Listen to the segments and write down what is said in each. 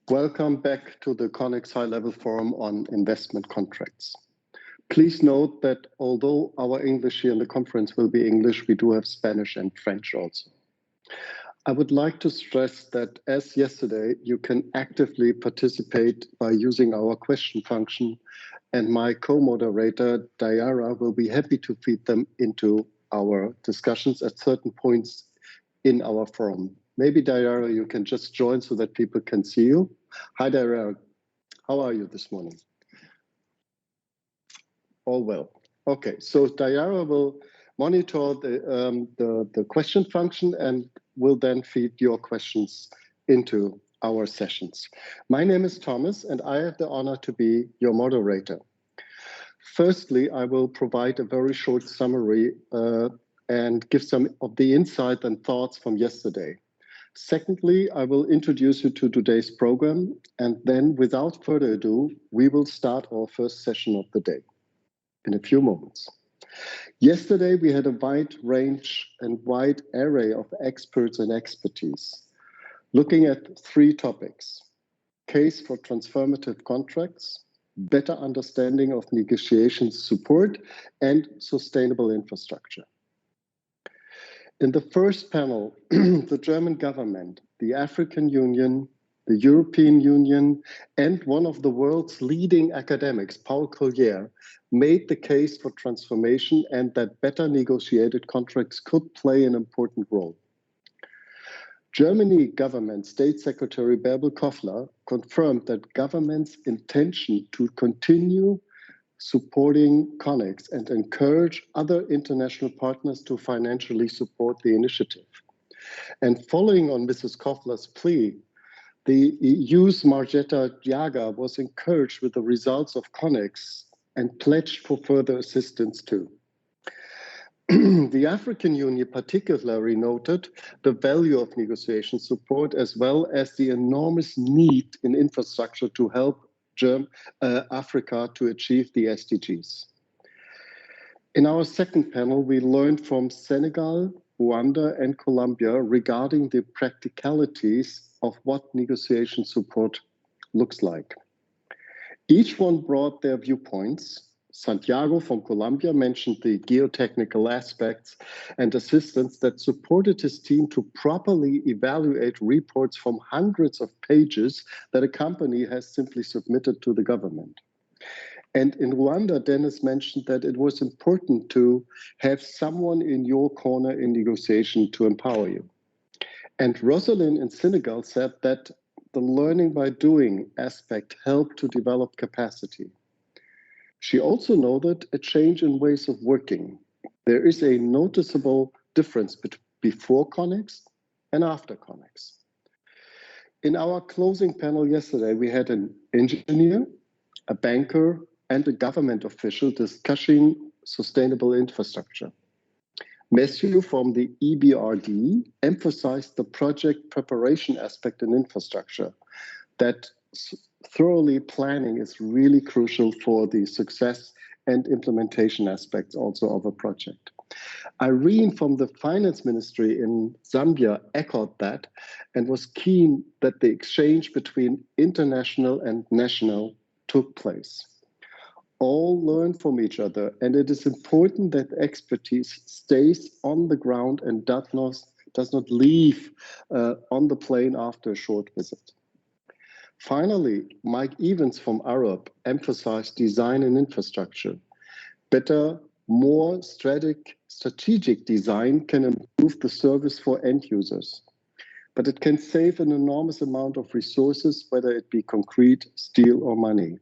Welcome back to the Connex High-Level Forum on Investment Contracts. Please note that although our English here in the conference will be English, we do have Spanish and French also. I would like to stress that as yesterday, you can actively participate by using our question function, and my co-moderator, Diara, will be happy to feed them into our discussions at certain points in our forum. Maybe, Diara, you can just join so that people can see you. Hi, Diara. How are you this morning? All well. Okay, so Diara will monitor the question function and will then feed your questions into our sessions. My name is Thomas, and I have the honor to be your moderator. Firstly, I will provide a very short summary and give some of the insight and thoughts from yesterday. Secondly, I will introduce you to today's program, and then without further ado, we will start our first session of the day in a few moments. Yesterday, we had a wide range and wide array of experts and expertise, looking at three topics: case for transformative contracts, better understanding of negotiations support, and sustainable infrastructure. In the first panel, the German government, the African Union, the European Union, and one of the world's leading academics, Paul Collier, made the case for transformation and that better negotiated contracts could play an important role. Germany government State Secretary Bärbel Koffler confirmed that government's intention to continue supporting Connex and encourage other international partners to financially support the initiative. And following on Mrs. Koffler's plea, the EU's Margeta Jaga was encouraged with the results of Connex and pledged for further assistance too. The African Union particularly noted the value of negotiation support as well as the enormous need in infrastructure to help Africa to achieve the SDGs. In our second panel, we learned from Senegal, Rwanda, and Colombia regarding the practicalities of what negotiation support looks like. Each one brought their viewpoints. Santiago from Colombia mentioned the geotechnical aspects and assistance that supported his team to properly evaluate reports from hundreds of pages that a company has simply submitted to the government. And in Rwanda, Dennis mentioned that it was important to have someone in your corner in negotiation to empower you. And Rosalind in Senegal said that the learning by doing aspect helped to develop capacity. She also noted a change in ways of working. There is a noticeable difference before Connex and after Connex. In our closing panel yesterday, we had an engineer, a banker, and a government official discussing sustainable infrastructure. Matthew from the EBRD emphasized the project preparation aspect in infrastructure, that thoroughly planning is really crucial for the success and implementation aspects also of a project. Irene from the finance ministry in Zambia echoed that and was keen that the exchange between international and national took place. All learn from each other, and it is important that expertise stays on the ground and does not leave on the plane after a short visit. Finally, Mike Evans from Arup emphasized design and infrastructure. Better, more strategic design can improve the service for end users, but it can save an enormous amount of resources, whether it be concrete, steel, or money.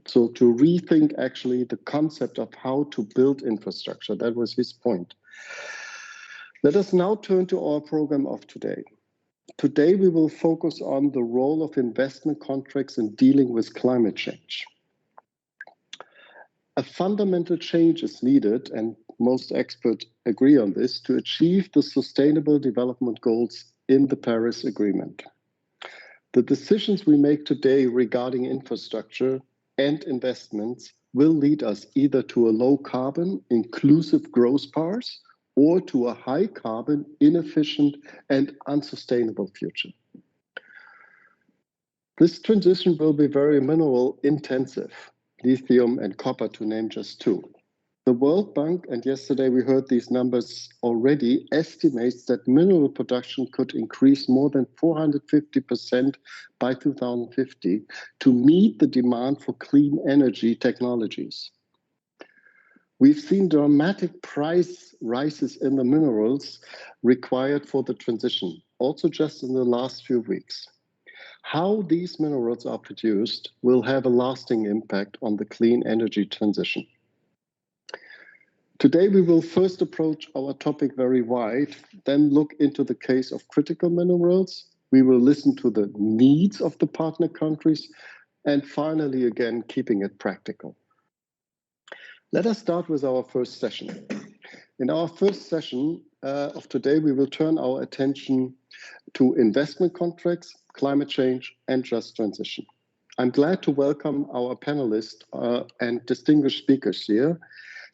So to rethink actually the concept of how to build infrastructure, that was his point. Let us now turn to our program of today. Today, we will focus on the role of investment contracts in dealing with climate change. A fundamental change is needed, and most experts agree on this, to achieve the Sustainable Development Goals in the Paris Agreement. The decisions we make today regarding infrastructure and investments will lead us either to a low carbon, inclusive growth path, or to a high carbon, inefficient, and unsustainable future. This transition will be very mineral intensive, lithium and copper to name just two. The World Bank, and yesterday we heard these numbers already, estimates that mineral production could increase more than 450% by 2050 to meet the demand for clean energy technologies. We've seen dramatic price rises in the minerals required for the transition, also just in the last few weeks. How these minerals are produced will have a lasting impact on the clean energy transition. Today, we will first approach our topic very wide, then look into the case of critical minerals. We will listen to the needs of the partner countries, and finally, again, keeping it practical. Let us start with our first session. In our first session of today, we will turn our attention to investment contracts, climate change, and just transition. I'm glad to welcome our panelists and distinguished speakers here.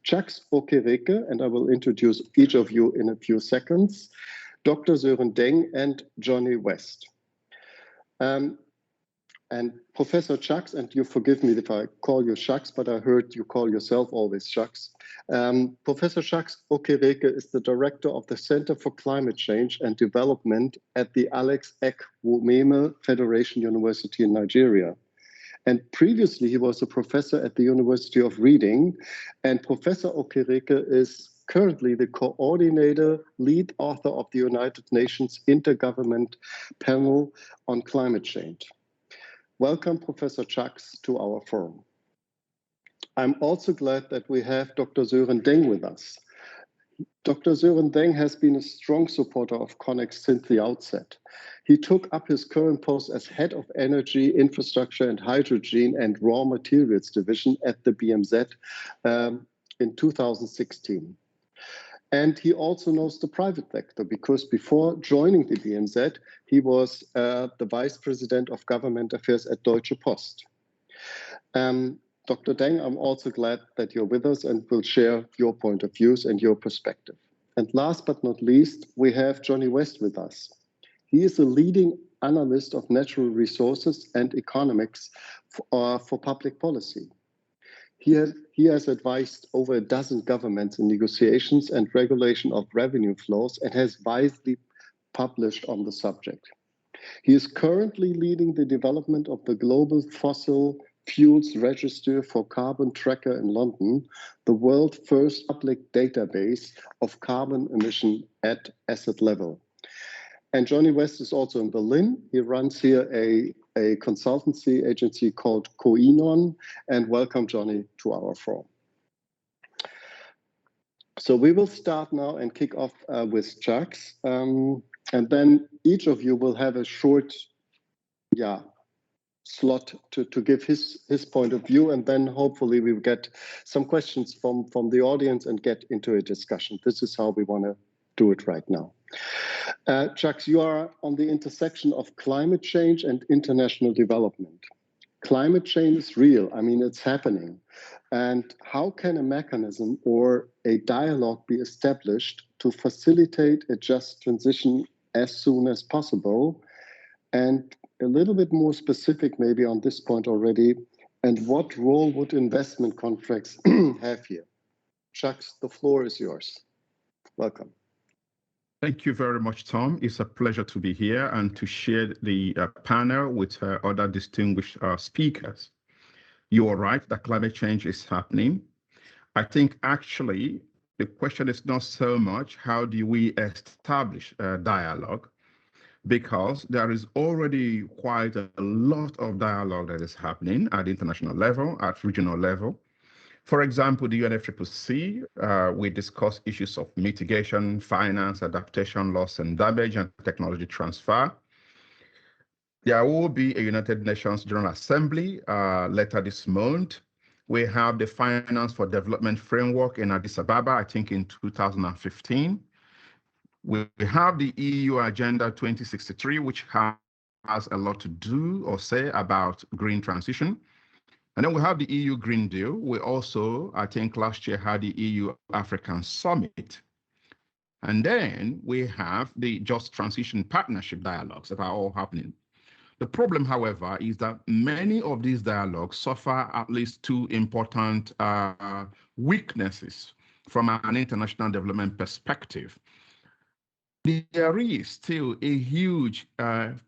Okereke, and I will introduce each of you in a few seconds, Dr. Sören Dengg and Johnny West. And Professor Chucks, and you forgive me if I call you Chucks, but I heard you call yourself always Chucks. Professor Okereke is the director of the Center for Climate Change and Development at the Ekwueme Federation University in Nigeria. And previously, he was a professor at the University of Reading. And Professor Okereke is currently the coordinator, lead author of the United Nations Intergovernmental Panel on Climate Change. Welcome, Professor Chucks, to our forum. I'm also glad that we have Dr. Sören Dengg with us. Dr. Sören Dengg has been a strong supporter of Connex since the outset. He took up his current post as head of energy, infrastructure, and hydrogen and raw materials division at the BMZ in 2016. And he also knows the private sector because before joining the BMZ, he was the vice president of government affairs at Deutsche Post. Dr. Dengg, I'm also glad that you're with us and will share your point of views and your perspective. And last but not least, we have Johnny West with us. He is a leading analyst of natural resources and economics for public policy. He has advised over a dozen governments in negotiations and regulation of revenue flows and has widely published on the subject. He is currently leading the development of the Global Fossil Fuels Register for Carbon Tracker in London, the world's first public database of carbon emission at asset level. And Johnny West is also in Berlin. He runs here a consultancy agency called Koinon, and welcome, Johnny, to our forum. So we will start now and kick off with Chucks, and then each of you will have a short, slot to give his point of view, and then hopefully we will get some questions from the audience and get into a discussion. This is how we want to do it right now. Chucks, you are on the intersection of climate change and international development. Climate change is real. I mean, it's happening. And how can a mechanism or a dialogue be established to facilitate a just transition as soon as possible? And a little bit more specific maybe on this point already, and what role would investment contracts have here? Chucks, the floor is yours. Welcome. Thank you very much, Tom. It's a pleasure to be here and to share the panel with other distinguished speakers. You are right that climate change is happening. I think actually the question is not so much how do we establish a dialogue, because there is already quite a lot of dialogue that is happening at the international level, at regional level. For example, the UNFCCC, we discuss issues of mitigation, finance, adaptation, loss and damage, and technology transfer. There will be a United Nations General Assembly later this month. We have the Finance for Development Framework in Addis Ababa, I think in 2015. We have the EU Agenda 2063, which has a lot to do or say about green transition. And then we have the EU Green Deal. We also, I think last year, had the EU African Summit. And then we have the Just Transition Partnership dialogues that are all happening. The problem, however, is that many of these dialogues suffer at least two important weaknesses from an international development perspective. There is still a huge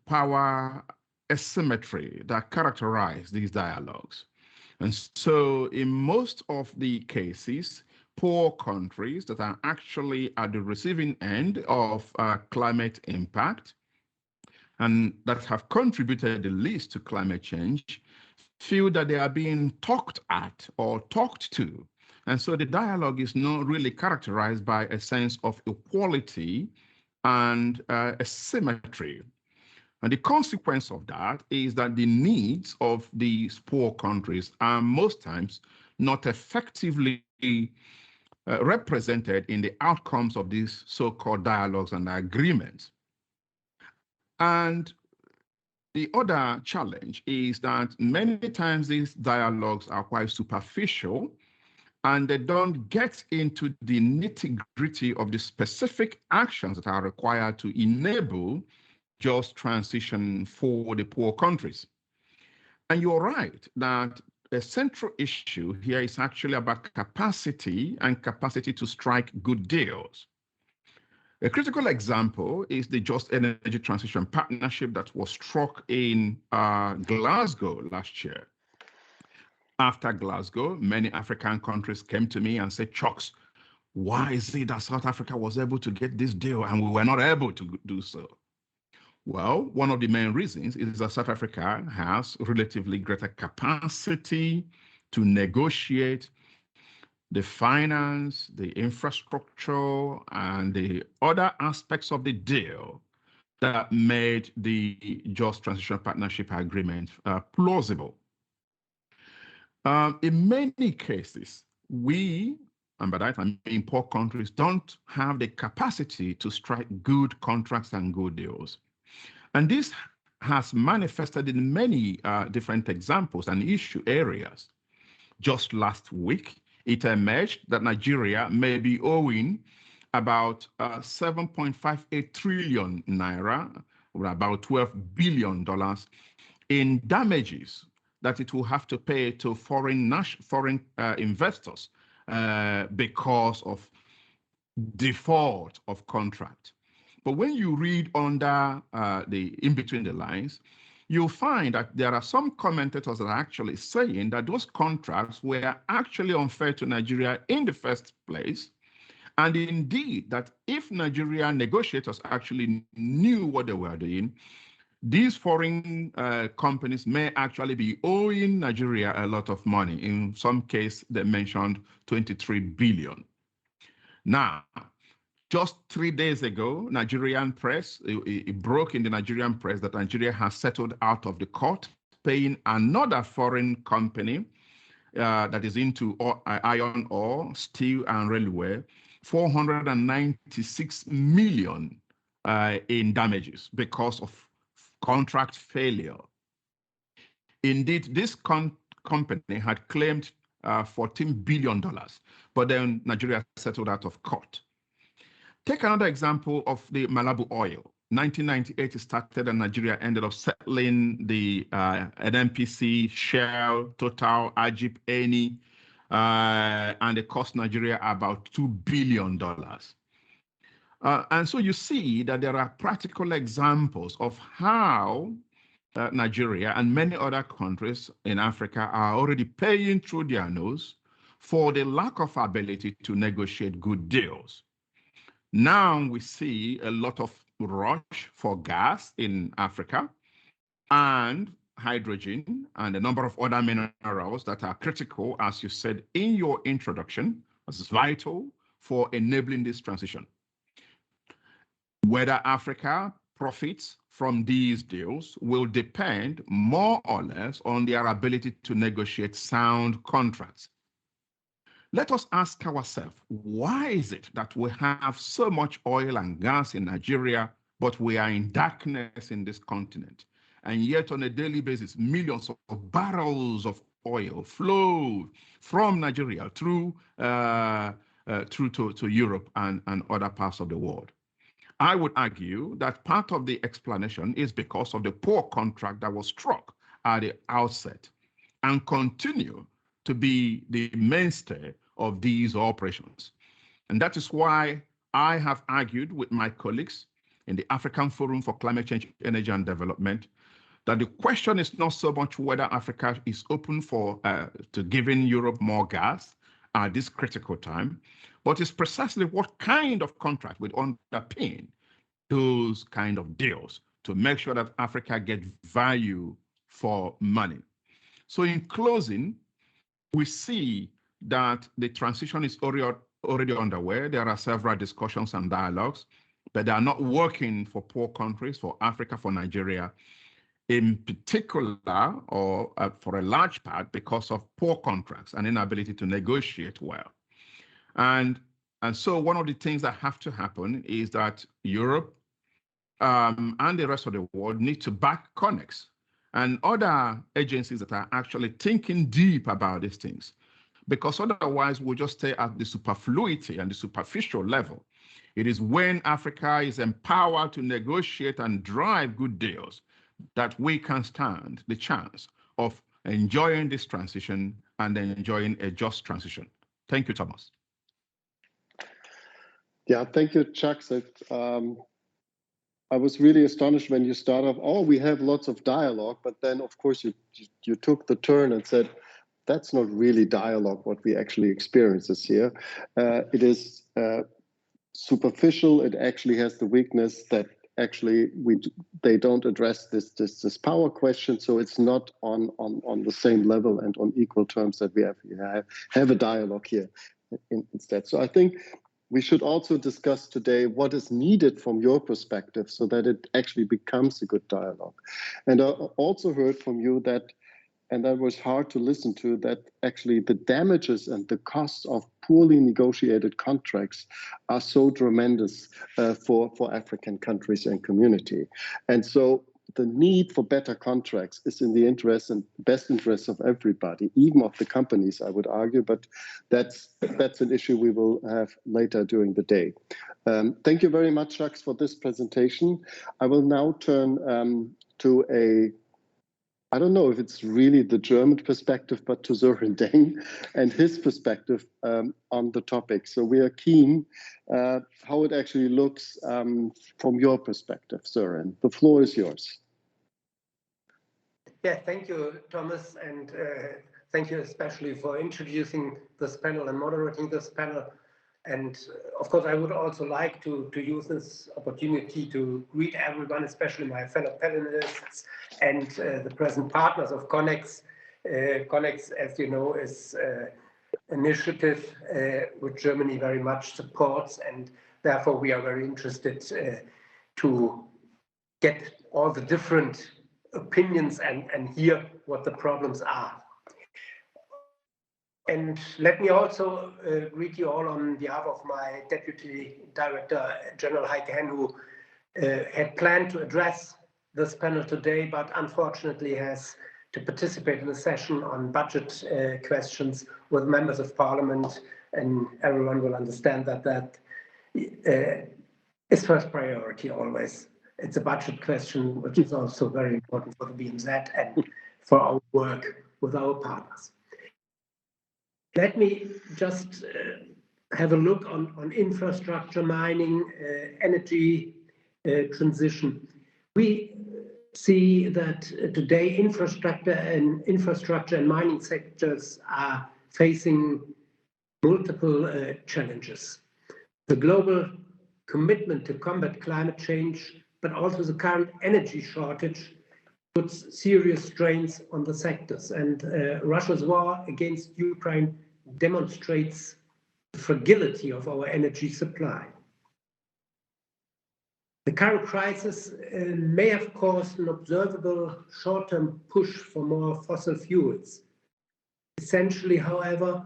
power asymmetry that characterizes these dialogues. And so in most of the cases, poor countries that are actually at the receiving end of climate impact and that have contributed the least to climate change feel that they are being talked at or talked to. And so the dialogue is not really characterized by a sense of equality and a symmetry. And the consequence of that is that the needs of these poor countries are most times not effectively represented in the outcomes of these so-called dialogues and agreements. And the other challenge is that many times these dialogues are quite superficial and they don't get into the nitty-gritty of the specific actions that are required to enable just transition for the poor countries. And you're right that a central issue here is actually about capacity and capacity to strike good deals. A critical example is the Just Energy Transition Partnership that was struck in Glasgow last year. After Glasgow, many African countries came to me and said, Chucks, why is it that South Africa was able to get this deal and we were not able to do so? Well, one of the main reasons is that South Africa has relatively greater capacity to negotiate the finance, the infrastructure, and the other aspects of the deal that made the Just Transition Partnership Agreement plausible. In many cases, we, and by that I mean poor countries, don't have the capacity to strike good contracts and good deals. And this has manifested in many different examples and issue areas. Just last week, it emerged that Nigeria may be owing about 7.58 trillion naira, or about $12 billion in damages that it will have to pay to foreign investors because of default of contract. But when you read under the in between the lines, you'll find that there are some commentators that are actually saying that those contracts were actually unfair to Nigeria in the first place. And indeed, that if Nigerian negotiators actually knew what they were doing, these foreign companies may actually be owing Nigeria a lot of money. In some case, they mentioned 23 billion. Now, just 3 days ago, Nigerian press, it broke in the Nigerian press that Nigeria has settled out of the court, paying another foreign company that is into iron ore, steel, and railway, 496 million in damages because of contract failure. Indeed, this company had claimed $14 billion, but then Nigeria settled out of court. Take another example of the Malabu oil. 1998 started and Nigeria ended up settling the NNPC, Shell, Total, Ajip, Eni, and it cost Nigeria about $2 billion. And so you see that there are practical examples of how Nigeria and many other countries in Africa are already paying through their nose for the lack of ability to negotiate good deals. Now we see a lot of rush for gas in Africa and hydrogen and a number of other minerals that are critical, as you said in your introduction, as vital for enabling this transition. Whether Africa profits from these deals will depend more or less on their ability to negotiate sound contracts. Let us ask ourselves, why is it that we have so much oil and gas in Nigeria, but we are in darkness in this continent? And yet on a daily basis, millions of barrels of oil flow from Nigeria through to Europe and other parts of the world. I would argue that part of the explanation is because of the poor contract that was struck at the outset and continue to be the mainstay of these operations. And that is why I have argued with my colleagues in the African Forum for Climate Change, Energy and Development that the question is not so much whether Africa is open to giving Europe more gas at this critical time, but it's precisely what kind of contract would underpin those kind of deals to make sure that Africa gets value for money. So in closing, we see that the transition is already underway. There are several discussions and dialogues, but they are not working for poor countries, for Africa, for Nigeria, in particular, or for a large part, because of poor contracts and inability to negotiate well. And so one of the things that have to happen is that Europe and the rest of the world need to back Connex and other agencies that are actually thinking deep about these things, because otherwise we'll just stay at the superfluity and the superficial level. It is when Africa is empowered to negotiate and drive good deals that we can stand the chance of enjoying this transition and enjoying a just transition. Thank you, Thomas. Yeah, thank you, Chuck. I was really astonished when you started off, oh, we have lots of dialogue, but then of course you took the turn and said, that's not really dialogue, what we actually experience here. It is superficial. It actually has the weakness that actually they don't address this power question, so it's not on the same level and on equal terms that we have a dialogue here instead. So I think we should also discuss today what is needed from your perspective so that it actually becomes a good dialogue. And I also heard from you that, and that was hard to listen to, that actually the damages and the costs of poorly negotiated contracts are so tremendous for African countries and community. And so the need for better contracts is in the interest and best interest of everybody, even of the companies, I would argue, but that's an issue we will have later during the day. Thank you very much, Chuck, for this presentation. I will now turn to I don't know if it's really the German perspective, but to Sören Dengg and his perspective on the topic. So we are keen how it actually looks from your perspective, Sören. The floor is yours. Yeah, thank you, Thomas, and thank you especially for introducing this panel and moderating this panel. And of course, I would also like to use this opportunity to greet everyone, especially my fellow panelists and the present partners of Connex. Connex, as you know, is an initiative which Germany very much supports, and therefore we are very interested to get all the different opinions and hear what the problems are. And let me also greet you all on behalf of my Deputy Director General Heike, Henn, who had planned to address this panel today, but unfortunately has to participate in a session on budget questions with members of parliament, and everyone will understand that is first priority always. It's a budget question, which is also very important for the BMZ and for our work with our partners. Let me just have a look on infrastructure, mining, energy transition. We see that today infrastructure and mining sectors are facing multiple challenges. The global commitment to combat climate change, but also the current energy shortage, puts serious strains on the sectors, and Russia's war against Ukraine demonstrates the fragility of our energy supply. The current crisis may have caused an observable short-term push for more fossil fuels. Essentially, however,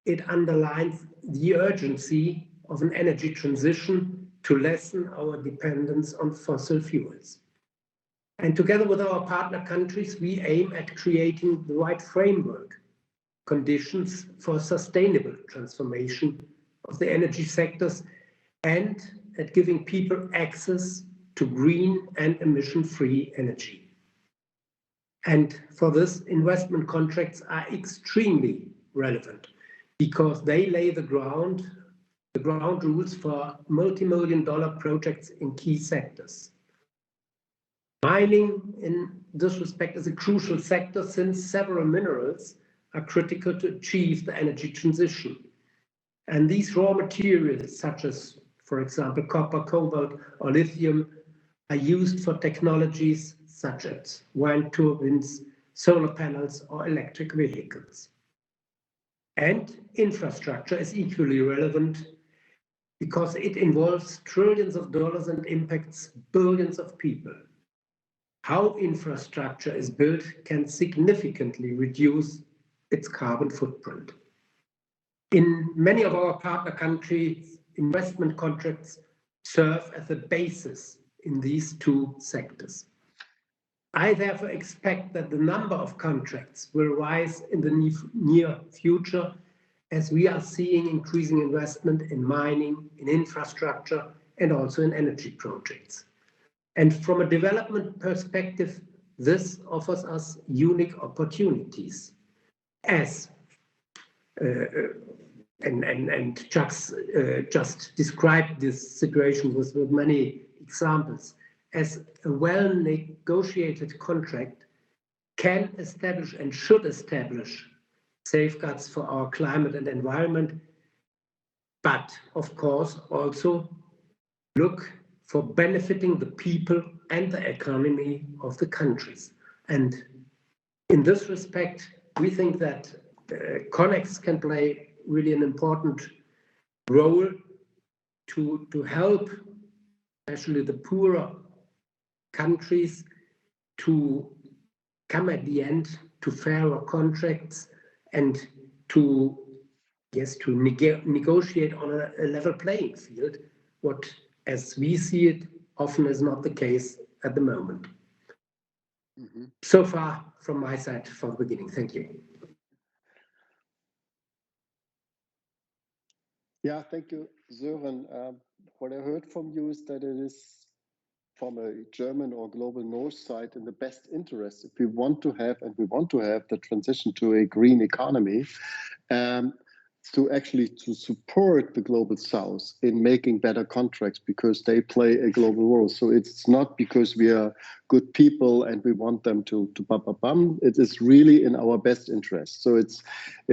it underlines the urgency of an energy transition to lessen our dependence on fossil fuels. And together with our partner countries, we aim at creating the right framework conditions for sustainable transformation of the energy sectors and at giving people access to green and emission-free energy. And for this, investment contracts are extremely relevant because they lay the ground rules for multi-million-dollar projects in key sectors. Mining, in this respect, is a crucial sector since several minerals are critical to achieve the energy transition. And these raw materials, such as, for example, copper, cobalt, or lithium, are used for technologies such as wind turbines, solar panels, or electric vehicles. And infrastructure is equally relevant because it involves trillions of dollars and impacts billions of people. How infrastructure is built can significantly reduce its carbon footprint. In many of our partner countries, investment contracts serve as a basis in these two sectors. I therefore expect that the number of contracts will rise in the near future as we are seeing increasing investment in mining, in infrastructure, and also in energy projects. And from a development perspective, this offers us unique opportunities. As Chuck just described this situation with many examples, as a well-negotiated contract can establish and should establish safeguards for our climate and environment, but of course also look for benefiting the people and the economy of the countries. And in this respect, we think that Connex can play really an important role to help especially the poorer countries to come at the end to fairer contracts and to negotiate on a level playing field, what, as we see it, often is not the case at the moment. Mm-hmm. So far from my side for the beginning. Thank you. Yeah, thank you, Sören. What I heard from you is that it is from a German or global north side in the best interest if we want to have the transition to a green economy, to support the global south in making better contracts because they play a global role. So it's not because we are good people and we want them to bum. It is really in our best interest. So it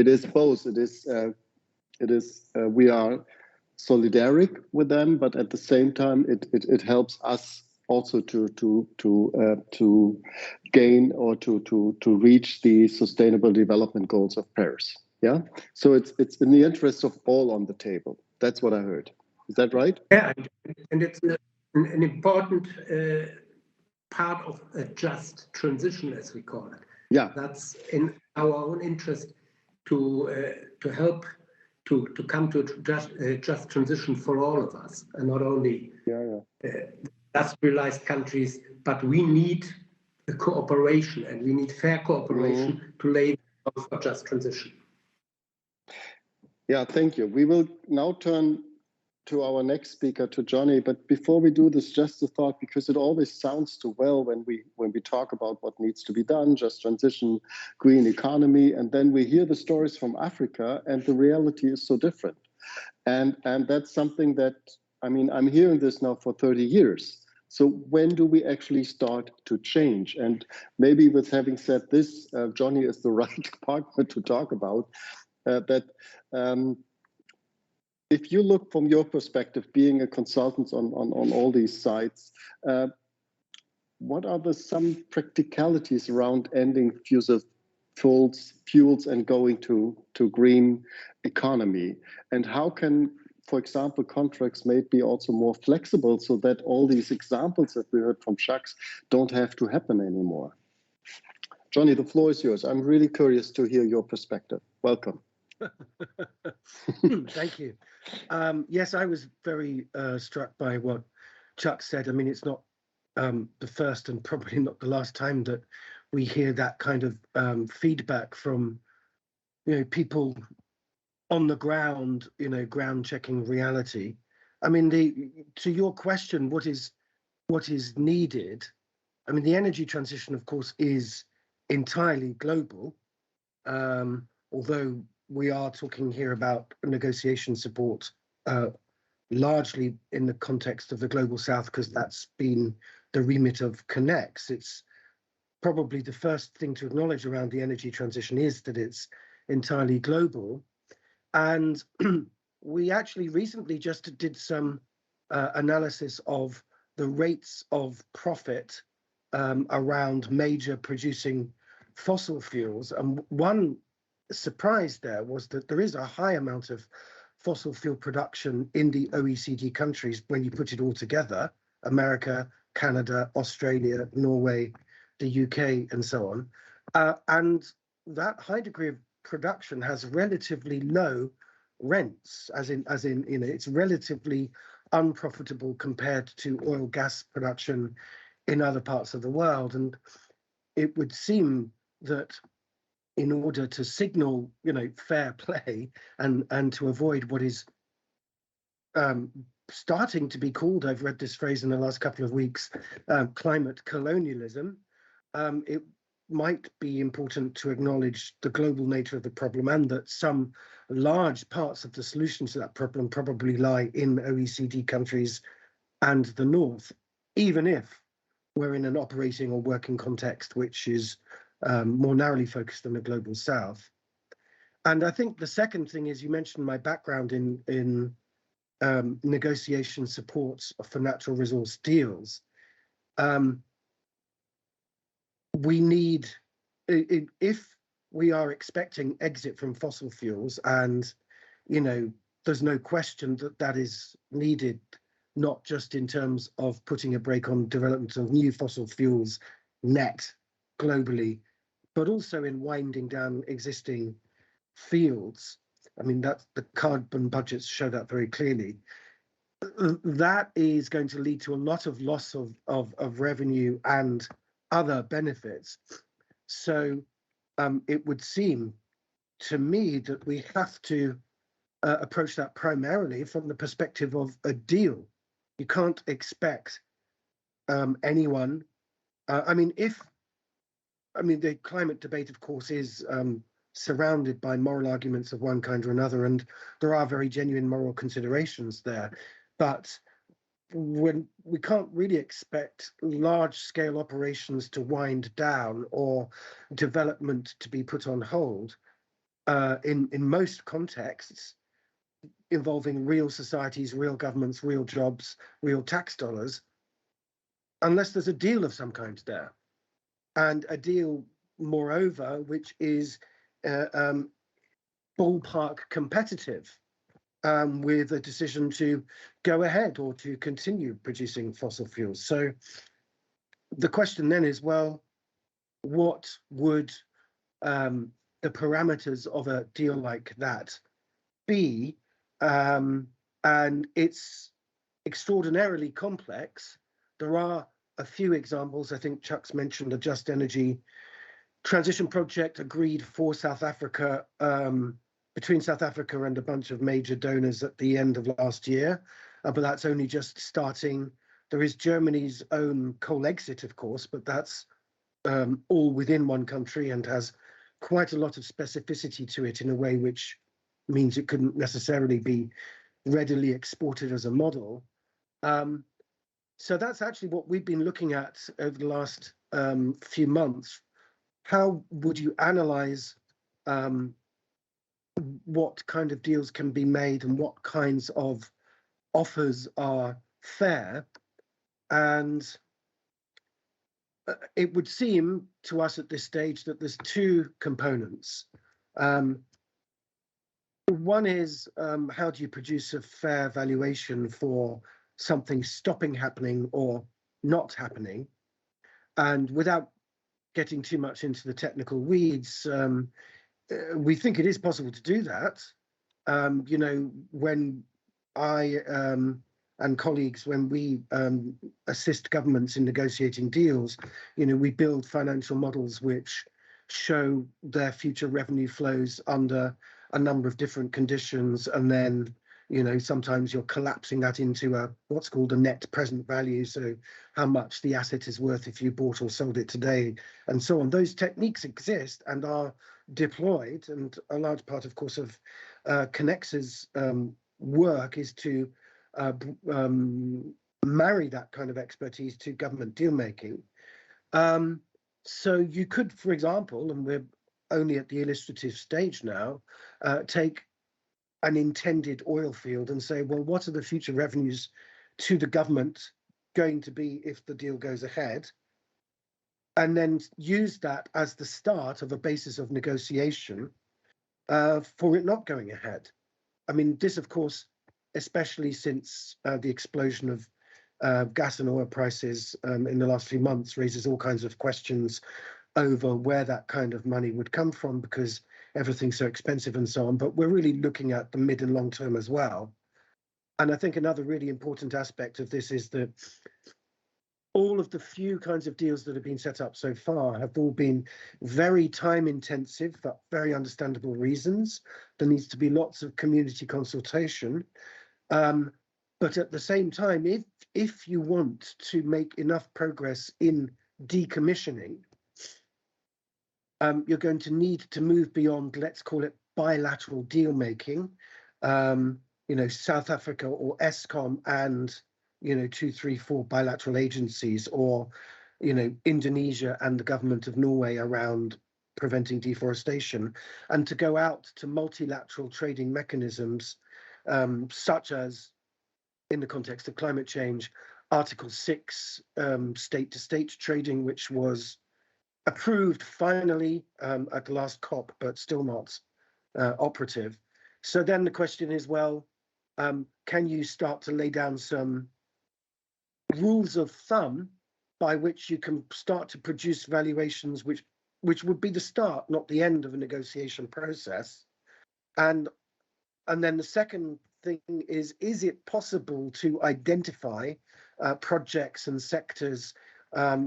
is both. We are solidaric with them, but at the same time, it helps us also to gain or to reach the Sustainable Development Goals of Paris. Yeah, so it's in the interest of all on the table. That's what I heard. Is that right? Yeah, and it's an important part of a just transition, as we call it. Yeah, that's in our own interest to help to come to a just transition for all of us, and not only industrialized countries, but we need the cooperation, and we need fair cooperation to lay down for just transition. Yeah, thank you. We will now turn to our next speaker, to Johnny. But before we do this, just a thought, because it always sounds too well when we talk about what needs to be done, just transition, green economy, and then we hear the stories from Africa, and the reality is so different. And that's something that, I mean, I'm hearing this now for 30 years. So when do we actually start to change? And maybe with having said this, Johnny is the right partner to talk about that. If you look from your perspective, being a consultant on all these sites, what are some practicalities around ending fuels and going to green economy? And how can, for example, contracts may be also more flexible so that all these examples that we heard from Chucks don't have to happen anymore? Johnny, the floor is yours. I'm really curious to hear your perspective. Welcome. Thank you. Yes, I was very struck by what Chuck said. I mean, it's not the first and probably not the last time that we hear that kind of feedback from, people on the ground, ground checking reality. I mean, to your question, what is needed? I mean, the energy transition, of course, is entirely global, although we are talking here about negotiation support largely in the context of the Global South, because that's been the remit of Connex. It's probably the first thing to acknowledge around the energy transition is that it's entirely global. And we actually recently just did some analysis of the rates of profit around major producing fossil fuels. And one surprise there was that there is a high amount of fossil fuel production in the OECD countries when you put it all together: America, Canada, Australia, Norway, the UK, and so on. And that high degree of production has relatively low rents, as in it's relatively unprofitable compared to oil gas production in other parts of the world. And it would seem that in order to signal, fair play and to avoid what is starting to be called, I've read this phrase in the last couple of weeks, climate colonialism, it might be important to acknowledge the global nature of the problem, and that some large parts of the solution to that problem probably lie in OECD countries and the North, even if we're in an operating or working context which is more narrowly focused on the Global South. And I think the second thing is, you mentioned my background in negotiation support for natural resource deals. We need, if we are expecting exit from fossil fuels, and there's no question that that is needed, not just in terms of putting a brake on development of new fossil fuels net globally, but also in winding down existing fields. I mean, that's the carbon budgets show that very clearly. That is going to lead to a lot of loss of revenue and other benefits. So it would seem to me that we have to approach that primarily from the perspective of a deal. You can't expect anyone. The climate debate, of course, is surrounded by moral arguments of one kind or another, and there are very genuine moral considerations there. But when we can't really expect large-scale operations to wind down or development to be put on hold in most contexts involving real societies, real governments, real jobs, real tax dollars, unless there's a deal of some kind there. And a deal, moreover, which is ballpark competitive, with a decision to go ahead or to continue producing fossil fuels. So the question then is, well, what would the parameters of a deal like that be? And it's extraordinarily complex. There are a few examples. I think Chuck's mentioned a Just Energy transition project agreed for South Africa, between South Africa and a bunch of major donors at the end of last year, but that's only just starting. There is Germany's own coal exit, of course, but that's all within one country and has quite a lot of specificity to it in a way which means it couldn't necessarily be readily exported as a model. So that's actually what we've been looking at over the last few months. How would you analyze what kind of deals can be made and what kinds of offers are fair? And it would seem to us at this stage that there's two components. One is, how do you produce a fair valuation for something stopping happening or not happening? And without getting too much into the technical weeds, we think it is possible to do that. When I and colleagues, when we assist governments in negotiating deals, we build financial models which show their future revenue flows under a number of different conditions, and then You know, sometimes you're collapsing that into what's called a net present value, so how much the asset is worth if you bought or sold it today, and so on. Those techniques exist and are deployed, and a large part, of course, of Connex's work is to marry that kind of expertise to government deal making. So you could, for example, and we're only at the illustrative stage now, take an intended oil field and say, well, what are the future revenues to the government going to be if the deal goes ahead? And then use that as the start of a basis of negotiation for it not going ahead. I mean, this, of course, especially since the explosion of gas and oil prices in the last few months, raises all kinds of questions over where that kind of money would come from, because everything's so expensive and so on. But we're really looking at the mid and long term as well. And I think another really important aspect of this is that all of the few kinds of deals that have been set up so far have all been very time intensive for very understandable reasons. There needs to be lots of community consultation. But at the same time, if you want to make enough progress in decommissioning, you're going to need to move beyond, let's call it bilateral deal making. You know, South Africa or ESCOM and, you know, 2, 3, 4 bilateral agencies, or, you know, Indonesia and the government of Norway around preventing deforestation, and to go out to multilateral trading mechanisms, such as, in the context of climate change, Article 6 state-to-state trading, which was approved finally at the last COP, but still not operative. So then the question is, well, can you start to lay down some rules of thumb by which you can start to produce valuations which would be the start, not the end of a negotiation process? And then the second thing is it possible to identify projects and sectors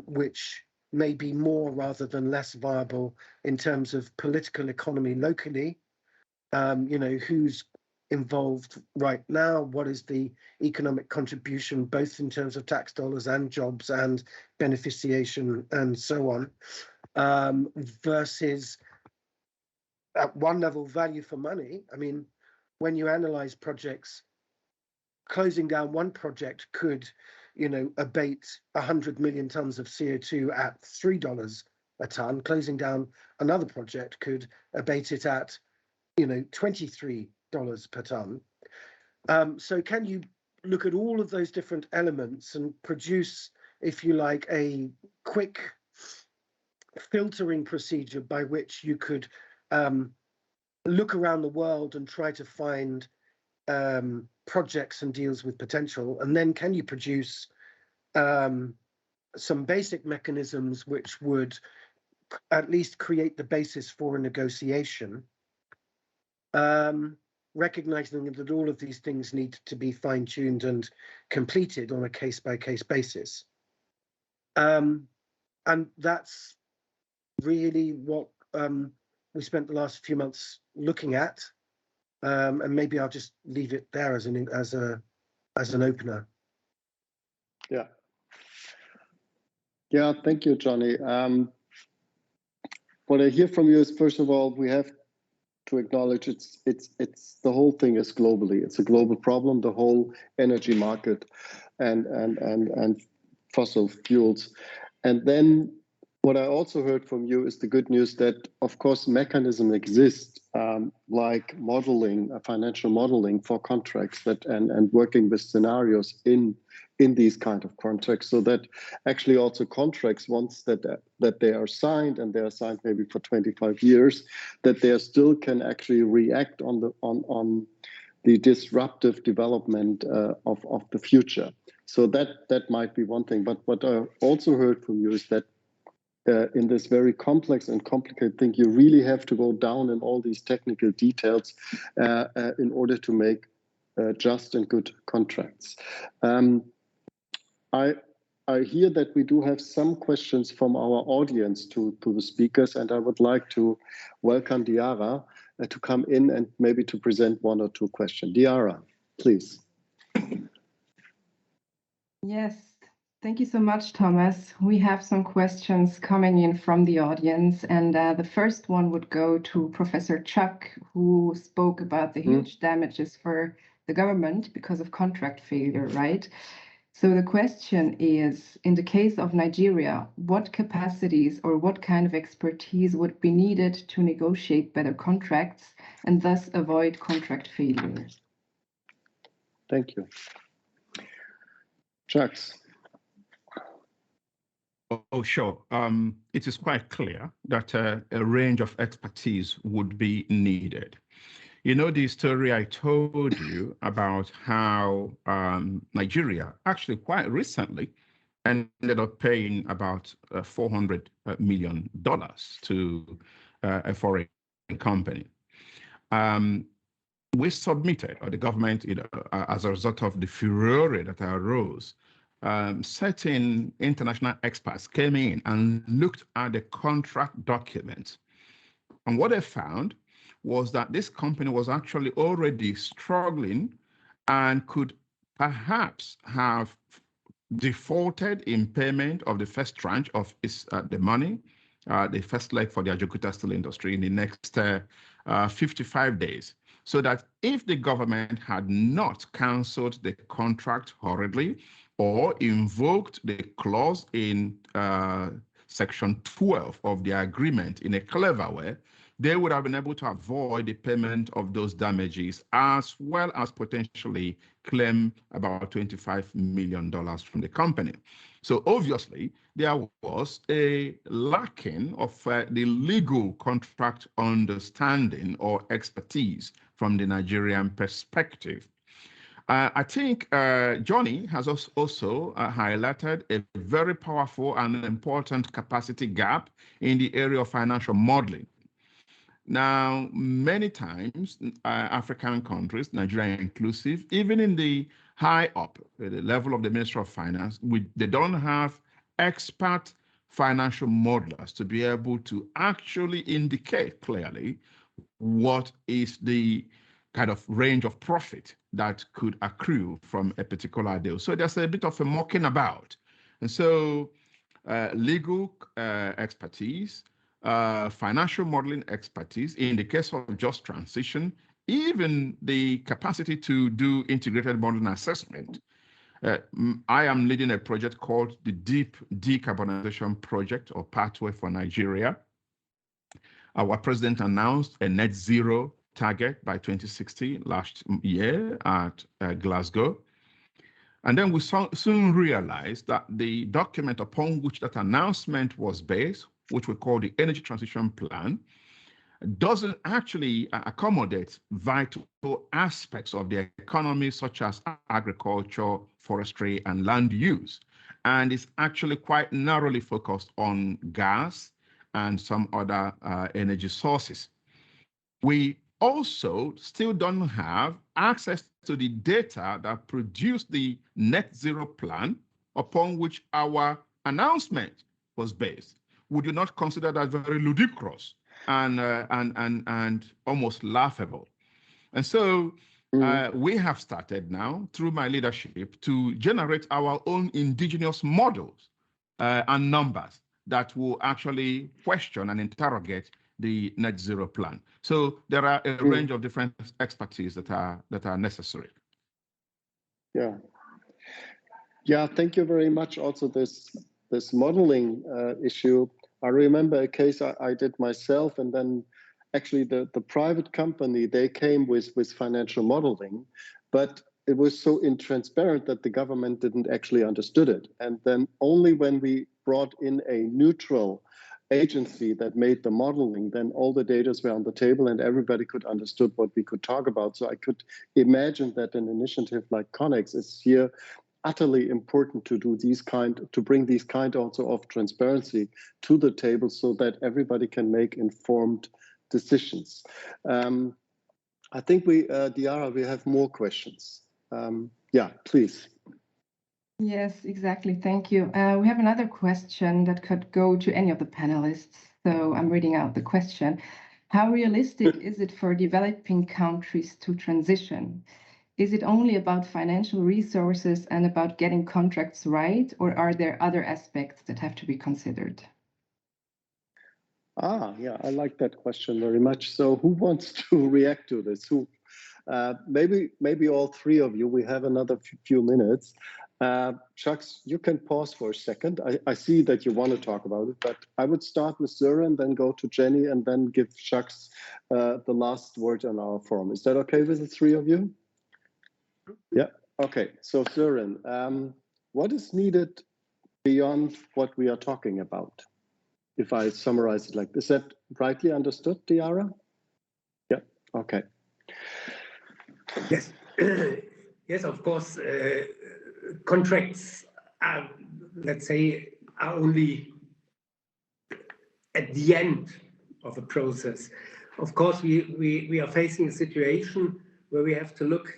which may be more rather than less viable in terms of political economy locally? You know, who's involved right now? What is the economic contribution, both in terms of tax dollars and jobs and beneficiation and so on, versus at one level value for money? I mean, when you analyze projects, closing down one project could, you know, abate 100 million tons of CO2 at $3 a ton. Closing down another project could abate it at, you know, $23 per ton. So can you look at all of those different elements and produce, if you like, a quick filtering procedure by which you could look around the world and try to find projects and deals with potential? And then can you produce some basic mechanisms which would at least create the basis for a negotiation, recognizing that all of these things need to be fine-tuned and completed on a case-by-case basis? And that's really what we spent the last few months looking at. And maybe I'll just leave it there as an opener. Yeah. Yeah, thank you, Johnny. What I hear from you is, first of all, we have to acknowledge it's the whole thing is globally. It's a global problem, the whole energy market and fossil fuels. And then what I also heard from you is the good news that, of course, mechanisms exist, like modeling, financial modeling for contracts that and working with scenarios in these kind of contracts, so that actually also contracts, once that they are signed, and they are signed maybe for 25 years, that they still can actually react on the disruptive development of the future. So that might be one thing. But what I also heard from you is that in this very complex and complicated thing, you really have to go down in all these technical details in order to make just and good contracts. I hear that we do have some questions from our audience to the speakers, and I would like to welcome Diara to come in and maybe to present one or two questions. Diara. Please. Yes, thank you so much, Thomas. We have some questions coming in from the audience, and the first one would go to Professor Chuck, who spoke about the huge damages for the government because of contract failure, right? So the question is, in the case of Nigeria, what capacities or what kind of expertise would be needed to negotiate better contracts and thus avoid contract failures? Thank you. Chucks. Oh, sure. It is quite clear that a range of expertise would be needed. You know the story I told you about how Nigeria actually quite recently ended up paying about $400 million to a foreign company. We submitted, or the government, as a result of the furore that arose, certain international experts came in and looked at the contract documents. And what they found was that this company was actually already struggling and could perhaps have defaulted in payment of the first tranche of the money, the first leg for the Ajaokuta steel industry in the next 55 days. So that if the government had not cancelled the contract hurriedly or invoked the clause in Section 12 of the agreement in a clever way, they would have been able to avoid the payment of those damages, as well as potentially claim about $25 million from the company. So obviously, there was a lacking of the legal contract understanding or expertise from the Nigerian perspective. I think Johnny has also highlighted a very powerful and important capacity gap in the area of financial modeling. Now, many times, African countries, Nigeria inclusive, even in the high up, the level of the Ministry of Finance, they don't have expert financial modelers to be able to actually indicate clearly what is the kind of range of profit that could accrue from a particular deal. So there's a bit of a mucking about. And so legal expertise, financial modeling expertise, in the case of just transition, even the capacity to do integrated modeling assessment. I am leading a project called the Deep Decarbonization Project, or Pathway for Nigeria. Our president announced a net zero target by 2060 last year at Glasgow. And then we soon realized that the document upon which that announcement was based, which we call the Energy Transition Plan, doesn't actually accommodate vital aspects of the economy, such as agriculture, forestry, and land use, and is actually quite narrowly focused on gas and some other energy sources. We also still don't have access to the data that produced the net zero plan upon which our announcement was based. Would you not consider that very ludicrous and almost laughable? And so we have started now, through my leadership, to generate our own indigenous models and numbers that will actually question and interrogate the net zero plan. So there are a range of different expertise that are necessary. Yeah, thank you very much. Also, this modeling issue. I remember a case I did myself, and then actually the private company, they came with financial modeling, but it was so intransparent that the government didn't actually understood it. And then only when we brought in a neutral agency that made the modeling, then all the data were on the table and everybody could understood what we could talk about. So I could imagine that an initiative like Connex is here utterly important to do to bring these kind also of transparency to the table so that everybody can make informed decisions. I think Diara, we have more questions. Yeah, please. Yes, exactly. Thank you. We have another question that could go to any of the panelists. So I'm reading out the question. How realistic is it for developing countries to transition? Is it only about financial resources and about getting contracts right, or are there other aspects that have to be considered? Yeah, I like that question very much. So who wants to react to this? Maybe all three of you. We have another few minutes. Chucks, you can pause for a second. I see that you want to talk about it, but I would start with Sören, then go to Jenny, and then give Chucks the last word on our forum. Is that okay with the three of you? Yeah. Okay. So Sören, what is needed beyond what we are talking about? If I summarize it like this, is that rightly understood, Diara? Yeah. Okay. Yes. Yes, of course. Contracts are, let's say, are only at the end of a process. Of course, we are facing a situation where we have to look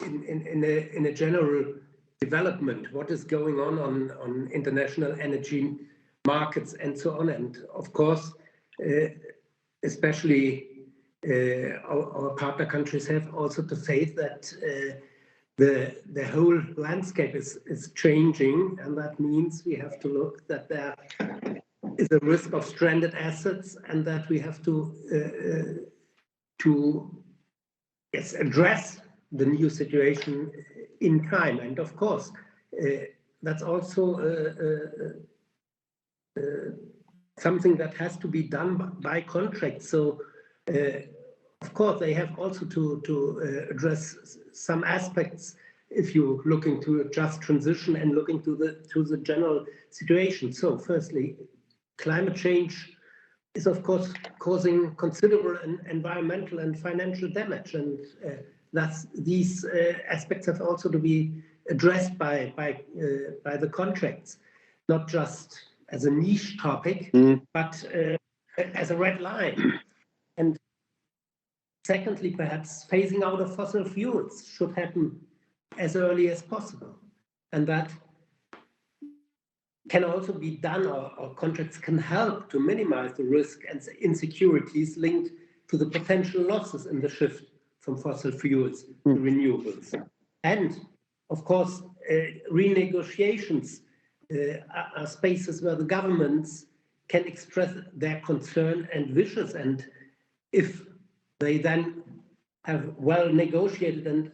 in a general development, what is going on international energy markets and so on. And of course, especially our partner countries have also to face that the whole landscape is changing, and that means we have to look that there is a risk of stranded assets, and that we have to address the new situation in time. And of course, that's also something that has to be done by contracts. So of course, they have also to address some aspects if you look into a just transition and look into the general situation. So firstly, climate change is of course causing considerable environmental and financial damage, and thus these aspects have also to be addressed by the contracts, not just as a niche topic, but as a red line. And secondly, perhaps phasing out of fossil fuels should happen as early as possible. And that can also be done, or contracts can help to minimize the risk and insecurities linked to the potential losses in the shift from fossil fuels to renewables. And of course, renegotiations are spaces where the governments can express their concern and wishes. And if they then have well negotiated and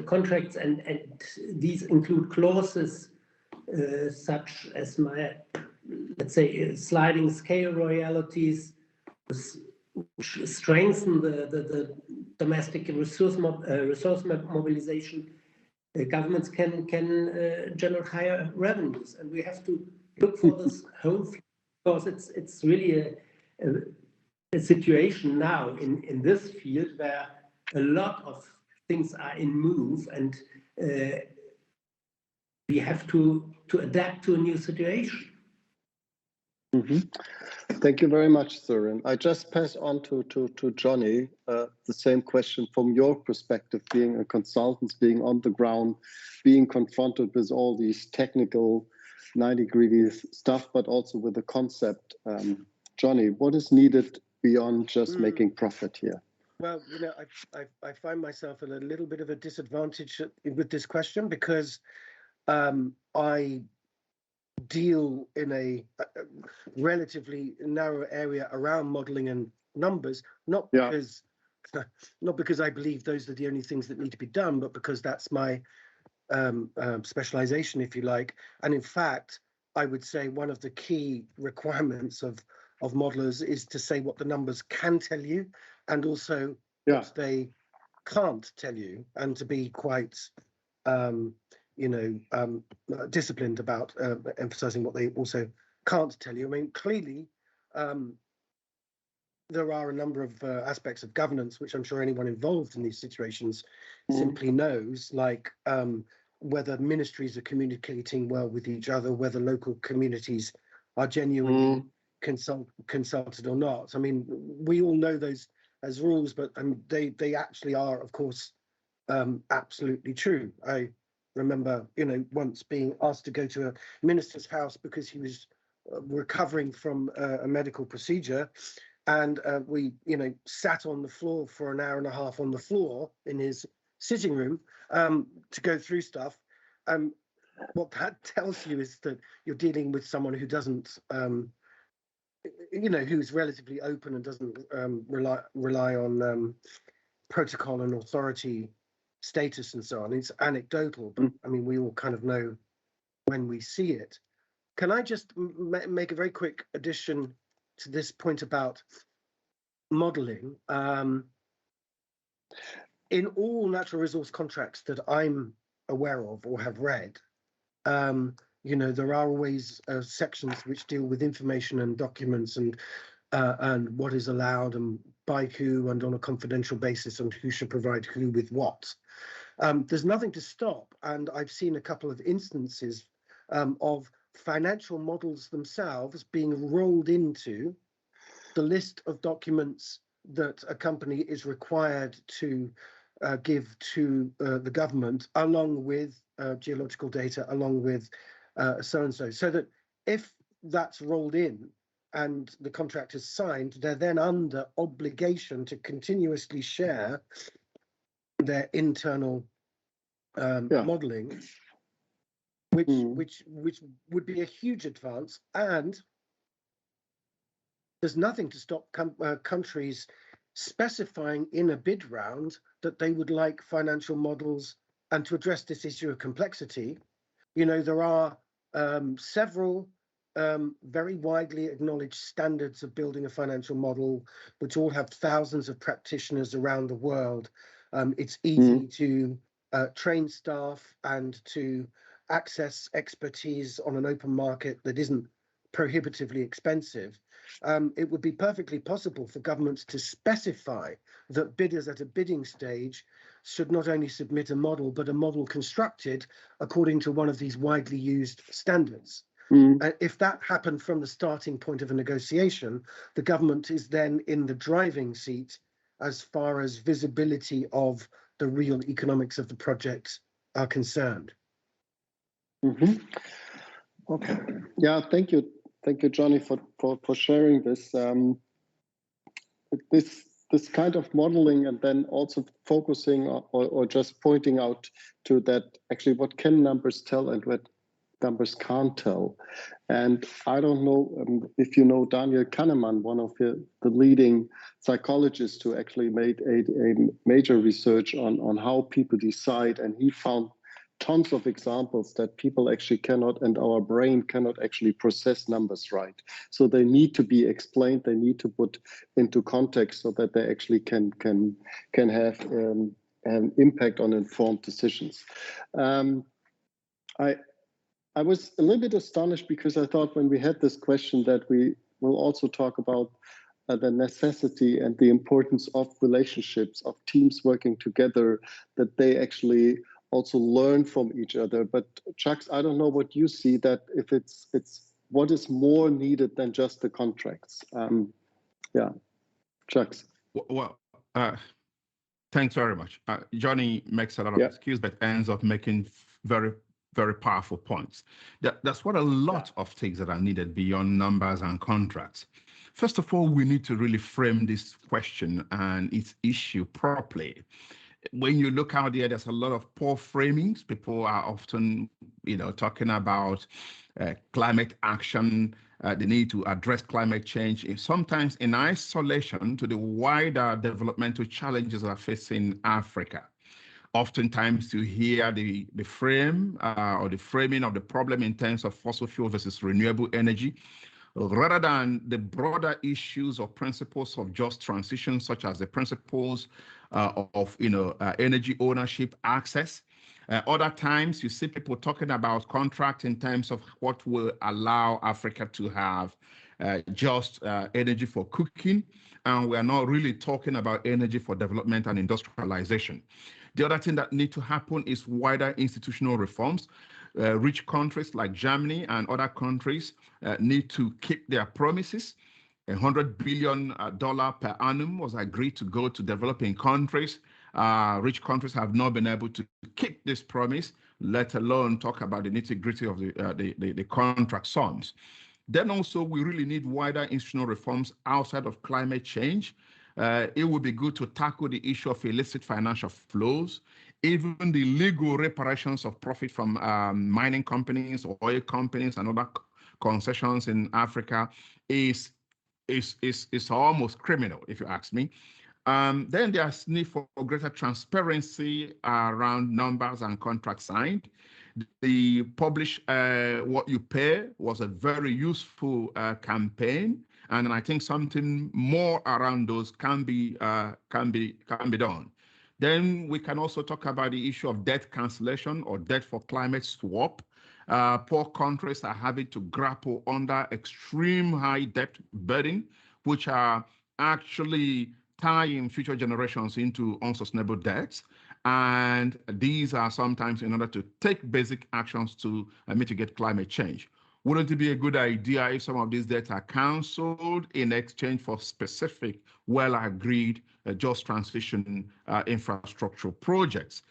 contracts, and these include clauses such as let's say, sliding scale royalties, which strengthen the domestic resource mobilization. Governments can generate higher revenues, and we have to look for this whole field, because it's really a situation now in this field where a lot of things are in move, and we have to adapt to a new situation. Thank you very much, Sören. I just pass on to Johnny the same question from your perspective, being a consultant, being on the ground, being confronted with all these technical 90-degree stuff, but also with the concept. Johnny, what is needed beyond just making profit here? Well, you know, I find myself at a little bit of a disadvantage with this question, because I deal in a relatively narrow area around modeling and numbers, not because I believe those are the only things that need to be done, but because that's my specialization, if you like. And in fact, I would say one of the key requirements of modelers is to say what the numbers can tell you, and also what they can't tell you, and to be quite disciplined about emphasizing what they also can't tell you. I mean, clearly, there are a number of aspects of governance, which I'm sure anyone involved in these situations simply knows, like whether ministries are communicating well with each other, whether local communities are genuinely consulted or not. I mean, we all know those as rules, but they actually are, of course, absolutely true. I remember, once being asked to go to a minister's house because he was recovering from a medical procedure, and we, sat on the floor for an hour and a half on the floor in his sitting room to go through stuff. What that tells you is that you're dealing with someone who doesn't, who's relatively open and doesn't rely on protocol and authority status and so on. It's anecdotal, but I mean, we all kind of know when we see it. Can I just make a very quick addition to this point about modeling? In all natural resource contracts that I'm aware of or have read, there are always sections which deal with information and documents and what is allowed and by who and on a confidential basis and who should provide who with what. There's nothing to stop, and I've seen a couple of instances of financial models themselves being rolled into the list of documents that a company is required to give to the government, along with geological data, along with so-and-so, so that if that's rolled in and the contract is signed, they're then under obligation to continuously share their internal modeling, which would be a huge advance. And there's nothing to stop countries specifying in a bid round that they would like financial models. And to address this issue of complexity, there are several very widely acknowledged standards of building a financial model, which all have thousands of practitioners around the world. It's easy to train staff and to access expertise on an open market that isn't prohibitively expensive. It would be perfectly possible for governments to specify that bidders at a bidding stage should not only submit a model, but a model constructed according to one of these widely used standards. If that happened from the starting point of a negotiation, the government is then in the driving seat as far as visibility of the real economics of the project are concerned. Okay. Yeah, thank you. Thank you, Johnny, for sharing this. This kind of modeling, and then also focusing or just pointing out to that actually what can numbers tell and what numbers can't tell. And I don't know if you know Daniel Kahneman, one of the leading psychologists who actually made a major research on how people decide, and he found tons of examples that people actually cannot, and our brain cannot actually process numbers right. So they need to be explained, they need to put into context so that they actually can have an impact on informed decisions. I was a little bit astonished because I thought when we had this question that we will also talk about the necessity and the importance of relationships, of teams working together, that they actually also learn from each other. But Chucks, I don't know what you see, that if it's what is more needed than just the contracts. Yeah, Chucks. Well, thanks very much. Johnny makes a lot of excuses, but ends up making very, very powerful points. That's what a lot of things that are needed beyond numbers and contracts. First of all, we need to really frame this question and its issue properly. When you look out there, there's a lot of poor framings. People are often, talking about climate action, the need to address climate change, sometimes in isolation to the wider developmental challenges that are facing Africa. Oftentimes you hear the frame or the framing of the problem in terms of fossil fuel versus renewable energy, rather than the broader issues or principles of just transition, such as the principles of energy ownership, access. Other times you see people talking about contract in terms of what will allow Africa to have just energy for cooking, and we are not really talking about energy for development and industrialization. The other thing that needs to happen is wider institutional reforms. Rich countries like Germany and other countries need to keep their promises. $100 billion per annum was agreed to go to developing countries. Rich countries have not been able to keep this promise, let alone talk about the nitty-gritty of the contract sums. Then also, we really need wider institutional reforms outside of climate change. It would be good to tackle the issue of illicit financial flows, even the legal reparations of profit from mining companies, oil companies, and other concessions in Africa is almost criminal, if you ask me. Then there's need for greater transparency around numbers and contracts signed. The Publish What You Pay was a very useful campaign, and I think something more around those can be done. Then we can also talk about the issue of debt cancellation or debt for climate swap. Poor countries are having to grapple under extreme high debt burden, which are actually tying future generations into unsustainable debts. And these are sometimes in order to take basic actions to mitigate climate change. Wouldn't it be a good idea if some of these debts are canceled in exchange for specific, well-agreed, just transition infrastructural projects?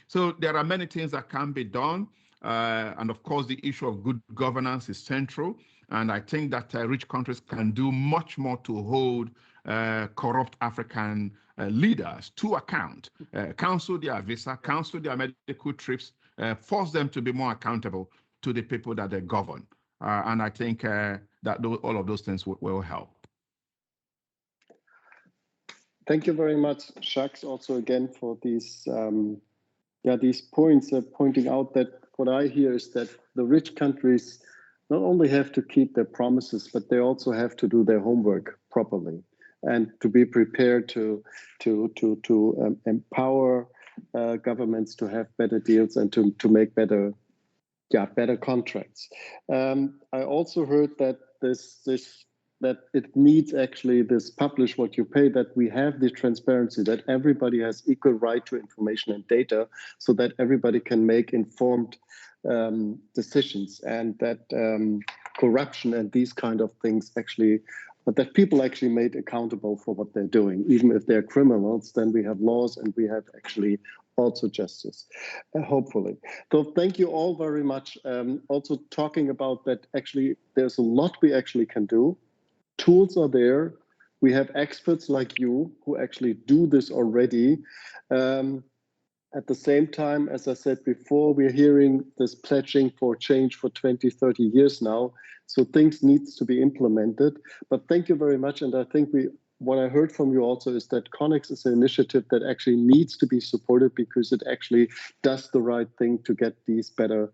So there are many things that can be done. And of course, the issue of good governance is central. And I think that rich countries can do much more to hold corrupt African leaders to account, cancel their visa, cancel their medical trips, force them to be more accountable to the people that they govern. And I think that all of those things will help. Thank you very much, Jacques, also again for these these points, pointing out that what I hear is that the rich countries not only have to keep their promises, but they also have to do their homework properly and to be prepared to empower governments to have better deals and to make better contracts. I also heard that that it needs actually this Publish What You Pay, that we have the transparency, that everybody has equal right to information and data, so that everybody can make informed decisions, and that corruption and these kind of things actually, but that people actually made accountable for what they're doing. Even if they're criminals, then we have laws and we have actually also justice, hopefully. So thank you all very much. Also talking about that, actually, there's a lot we actually can do. Tools are there. We have experts like you who actually do this already. At the same time, as I said before, we're hearing this pledging for change for 20, 30 years now. So things needs to be implemented. But thank you very much. And I think what I heard from you also is that Connex is an initiative that actually needs to be supported, because it actually does the right thing to get these better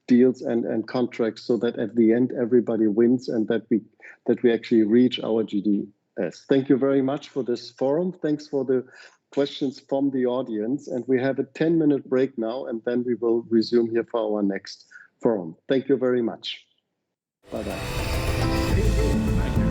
deals and contracts, so that at the end everybody wins, and that we actually reach our GDS. Thank you very much for this forum. Thanks for the questions from the audience. And we have a 10-minute break now, and then we will resume here for our next forum. Thank you very much. Bye-bye. Thank you.